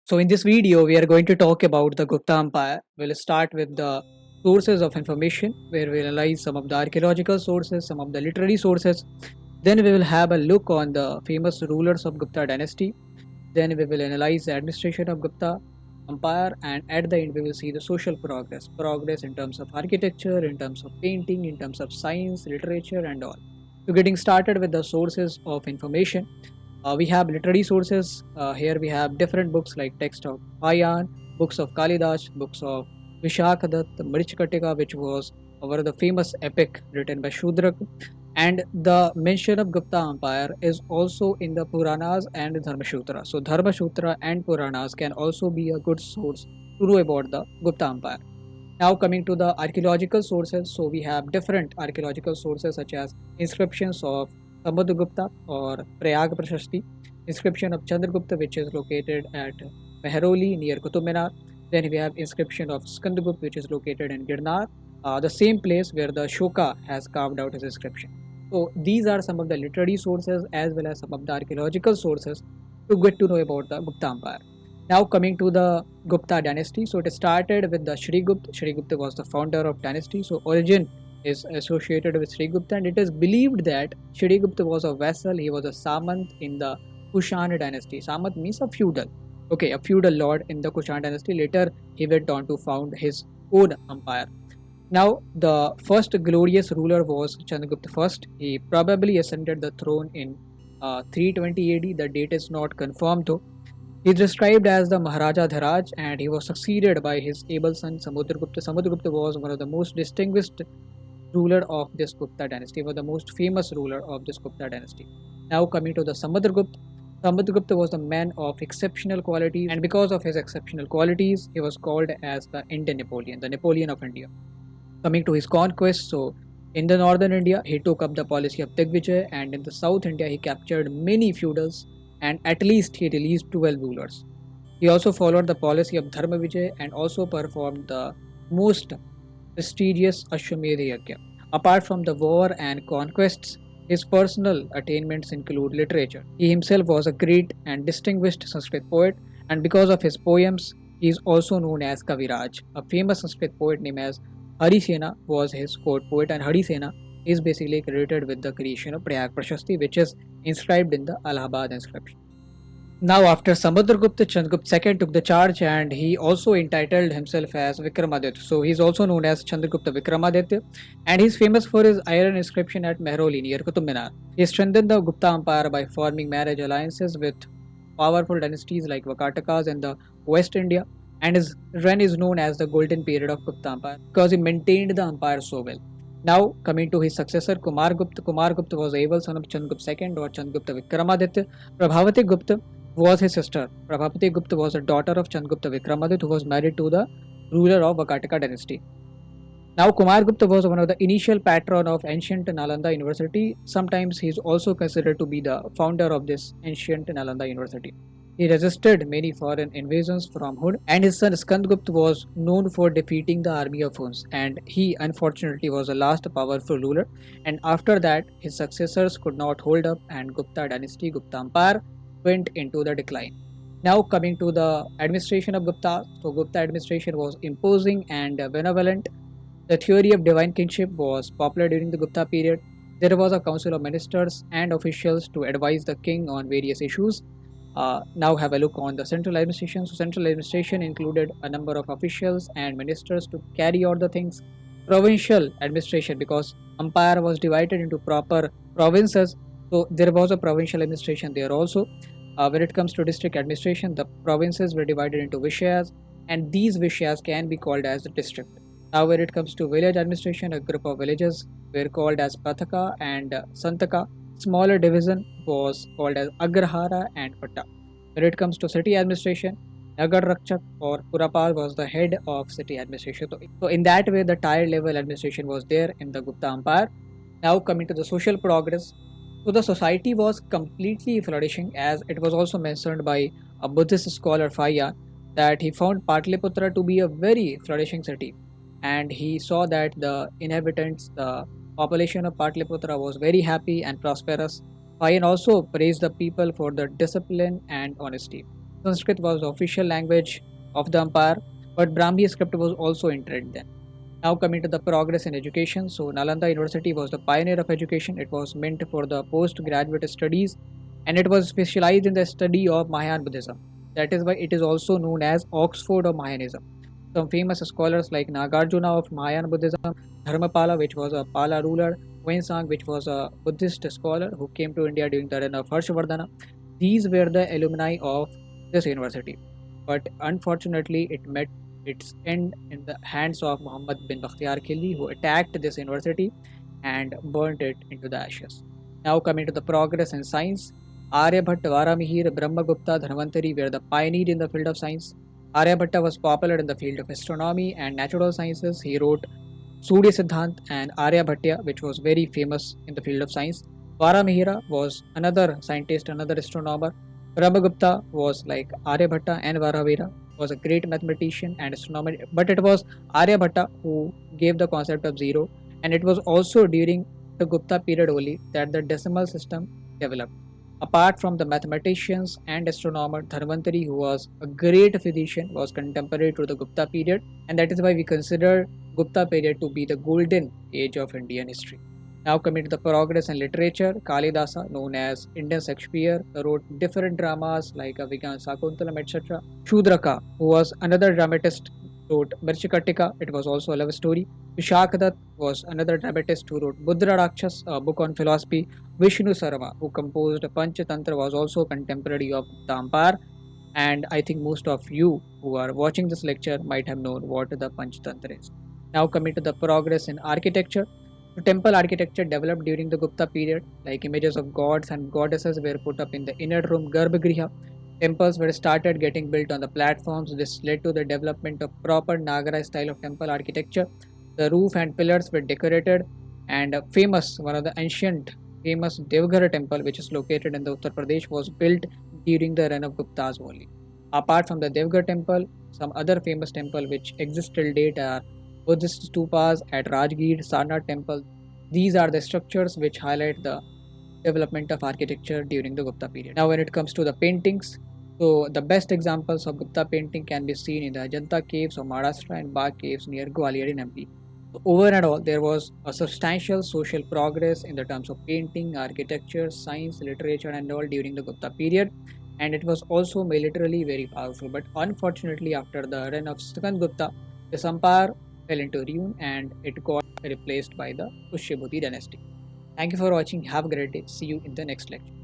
So in this video, we are going to talk about the Gupta Empire. We'll start with the sources of information, where we'll analyze some of the archaeological sources, some of the literary sources. Then we will have a look on the famous rulers of Gupta dynasty. Then we will analyze the administration of Gupta Empire, and at the end we will see the social progress. Progress in terms of architecture, in terms of painting, in terms of science, literature, and all. So getting started with the sources of information. We have literary sources. Here we have different books like text of Bayan, books of Kalidas, books of Vishakadat, Mrichkatika, which was one of the famous epic written by Shudrak. And the mention of Gupta Empire is also in the Puranas and Dharmasutra. So Dharmasutra and Puranas can also be a good source to know about the Gupta Empire. Now coming to the archaeological sources, so we have different archaeological sources such as inscriptions of Samudragupta or Prayag Prashasti, inscription of Chandragupta which is located at Mehroli near Qutub Minar. Then we have inscription of Skandagupta which is located in Girnar, the same place where the Shoka has carved out his inscription. So these are some of the literary sources as well as some of the archaeological sources to get to know about the Gupta Empire. Now coming to the Gupta dynasty, so it started with the Shri Gupta. Shri Gupta was the founder of dynasty, so origin is associated with Shri Gupta, and it is believed that Shri Gupta was a vassal. He was a Samant in the Kushan dynasty. Samant means a feudal. Okay, a feudal lord in the Kushan dynasty. Later, he went on to found his own empire. Now, the first glorious ruler was Chandragupta I. He probably ascended the throne in 320 AD. The date is not confirmed though. He is described as the Maharaja Dharaj, and he was succeeded by his able son Samudragupta. Samudragupta was one of the most distinguished ruler of this Gupta dynasty, was the most famous ruler of this Gupta dynasty. Now coming to the Samudragupta. Samudragupta was a man of exceptional qualities, and because of his exceptional qualities, he was called as the Indian Napoleon, the Napoleon of India. Coming to his conquest, so in the northern India, he took up the policy of Digvijay, and in the south India, he captured many feudals and at least he released 12 rulers. He also followed the policy of Dharma Vijay and also performed the most prestigious Ashwamedh Yajna. Apart from the war and conquests, his personal attainments include literature. He himself was a great and distinguished Sanskrit poet, and because of his poems, he is also known as Kaviraj. A famous Sanskrit poet named as Harisena was his court poet, and Harisena is basically credited with the creation of Prayag Prashasti, which is inscribed in the Allahabad inscription. Now, after Samudragupta, Chandragupta II took the charge, and he also entitled himself as Vikramaditya. So he is also known as Chandragupta Vikramaditya, and he is famous for his iron inscription at Mehroli near Qutub Minar. He strengthened the Gupta Empire by forming marriage alliances with powerful dynasties like Vakatakas in the West India, and his reign is known as the golden period of Gupta Empire because he maintained the empire so well. Now coming to his successor Kumar Gupta. Kumar Gupta was able son of Chandragupta II or Chandragupta Vikramaditya. Prabhavati Gupta was his sister. Prabhavati Gupta was a daughter of Chandragupta Vikramaditya who was married to the ruler of Vakataka dynasty. Now Kumar Gupta was one of the initial patron of ancient Nalanda University. Sometimes he is also considered to be the founder of this ancient Nalanda University. He resisted many foreign invasions from Hud, and his son Skandagupta was known for defeating the army of Huns, and he unfortunately was the last powerful ruler, and after that his successors could not hold up and Gupta dynasty, Gupta Empire went into the decline. Now coming to the administration of Gupta, so Gupta administration was imposing and benevolent. The theory of divine kingship was popular during the Gupta period. There was a council of ministers and officials to advise the king on various issues. Now have a look on the central administration. So central administration included a number of officials and ministers to carry out the things. Provincial administration, because empire was divided into proper provinces, so there was a provincial administration there also. When it comes to district administration, the provinces were divided into vishayas, and these vishayas can be called as the district. Now when it comes to village administration, a group of villages were called as Prathaka and Santaka. Smaller division was called as Agrahara and Patta. When it comes to city administration, Nagar Rakshak or Purapal was the head of city administration. So in that way, the tier level administration was there in the Gupta Empire. Now coming to the social progress. So the society was completely flourishing, as it was also mentioned by a Buddhist scholar Faya that he found Patliputra to be a very flourishing city, and he saw that the inhabitants, the population of Patliputra was very happy and prosperous. Payan also praised the people for their discipline and honesty. Sanskrit was the official language of the empire, but Brahmi script was also in trend then. Now coming to the progress in education, so Nalanda University was the pioneer of education. It was meant for the postgraduate studies, and it was specialized in the study of Mahayana Buddhism. That is why it is also known as Oxford of Mahayanism. Some famous scholars like Nagarjuna of Mahayana Buddhism, Dharmapala, which was a Pala ruler, Huensang, which was a Buddhist scholar who came to India during the reign of Harshvardhana. These were the alumni of this university. But unfortunately, it met its end in the hands of Muhammad bin Bakhtiyar Khilji, who attacked this university and burnt it into the ashes. Now, coming to the progress in science, Aryabhatta, Varamihir, Brahmagupta, Dhanvantari were the pioneer in the field of science. Aryabhatta was popular in the field of astronomy and natural sciences. He wrote Surya Siddhant and Aryabhatta, which was very famous in the field of science. Varamihira was another scientist, another astronomer. Brahmagupta was like Aryabhatta, and Varamihira was a great mathematician and astronomer. But it was Aryabhatta who gave the concept of zero, and it was also during the Gupta period only that the decimal system developed. Apart from the mathematicians and astronomer, Dharmantari, who was a great physician, was contemporary to the Gupta period, and that is why we consider Gupta period to be the golden age of Indian history. Now coming to the progress in literature, Kalidasa, known as Indian Shakespeare, wrote different dramas like Vigyan Sakuntalam, etc. Shudraka, who was another dramatist, wrote Mirchikatika. It was also a love story. Vishakadat was another dramatist who wrote Buddha Rakshas, a book on philosophy. Vishnu Sarma, who composed Panchatantra, was also contemporary of the Empire. And I think most of you who are watching this lecture might have known what the Panchatantra is. Now coming to the progress in architecture. The temple architecture developed during the Gupta period, like images of gods and goddesses were put up in the inner room Garbhagriha. Temples were started getting built on the platforms. This led to the development of proper Nagara style of temple architecture. The roof and pillars were decorated, and one of the ancient famous Devghara temple, which is located in the Uttar Pradesh, was built during the reign of Guptas only. Apart from the Devghar temple, some other famous temple which exist till date are Buddhist stupas at Rajgir, Sarnath temple. These are the structures which highlight the development of architecture during the Gupta period. Now, when it comes to the paintings, so the best examples of Gupta painting can be seen in the Ajanta caves of Maharashtra and Bagh caves near Gwalior in MP. So over and all, there was a substantial social progress in the terms of painting, architecture, science, literature, and all during the Gupta period, and it was also militarily very powerful. But unfortunately, after the reign of Skand Gupta, this empire fell into ruin and it got replaced by the Pushyabhuti dynasty. Thank you for watching. Have a great day. See you in the next lecture.